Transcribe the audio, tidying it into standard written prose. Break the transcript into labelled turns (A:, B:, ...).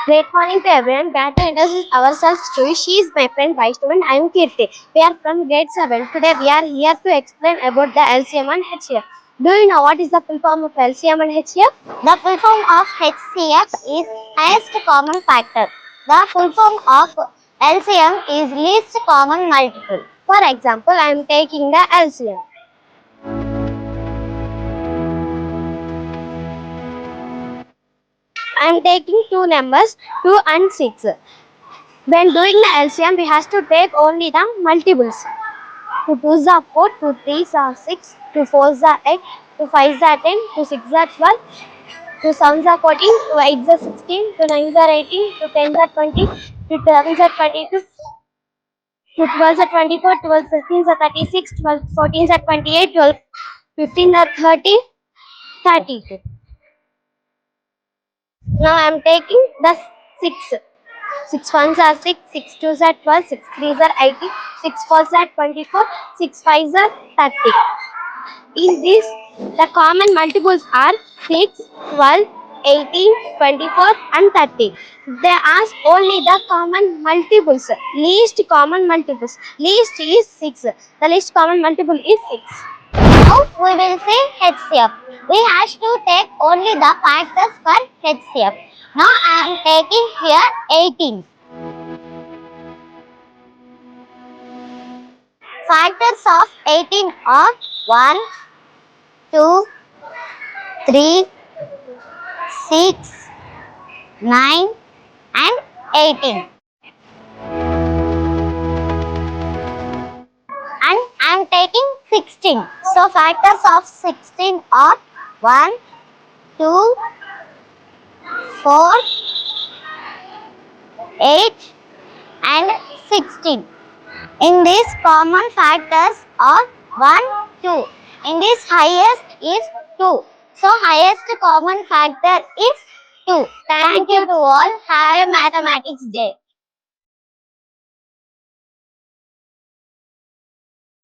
A: Great morning to everyone. Glad to introduce ourselves to you. She is my friend Vaishnavi and I am Kirti. We are from grade 7. Today we are here to explain about the LCM and HCF. Do you know what is the full form of LCM and HCF?
B: The full form of HCF is highest common factor. The full form of LCM is least common multiple.
A: For example, I am taking the LCM. I am taking two numbers 2 and 6. When doing the LCM, we have to take only the multiples. 2 2s are 4, 2 3s are 6, 2 4s are 8, 2 5s are 10, 2 6s are 12, 2 7s are 14, 2 8s are 16, 2 9s are 18, 2 10s are 20, 2 11s are 22, 2 12s are 24, 12 15s are 36, 12 14s are 28, 12 15s are 30, 32. Now I am taking the 6. 6 ones are 6, 6 twos are 12, 6 threes are 18, 6 fours are 24, 6 fives are 30. In this, the common multiples are 6, 12, 18, 24 and 30. They ask only the common multiples, least common multiples. Least is 6. The least common multiple is 6.
B: Now we will say HCF. We have to take only the factors for HCF. Now I am taking here 18. Factors of 18 are 1, 2, 3, 6, 9 and 18. And I am taking 16. So factors of 16 are 1, 2, 4, 8 and 16. In these common factors are 1, 2. In this highest is 2. So highest common factor is 2. Thank you to all. Have a mathematics day.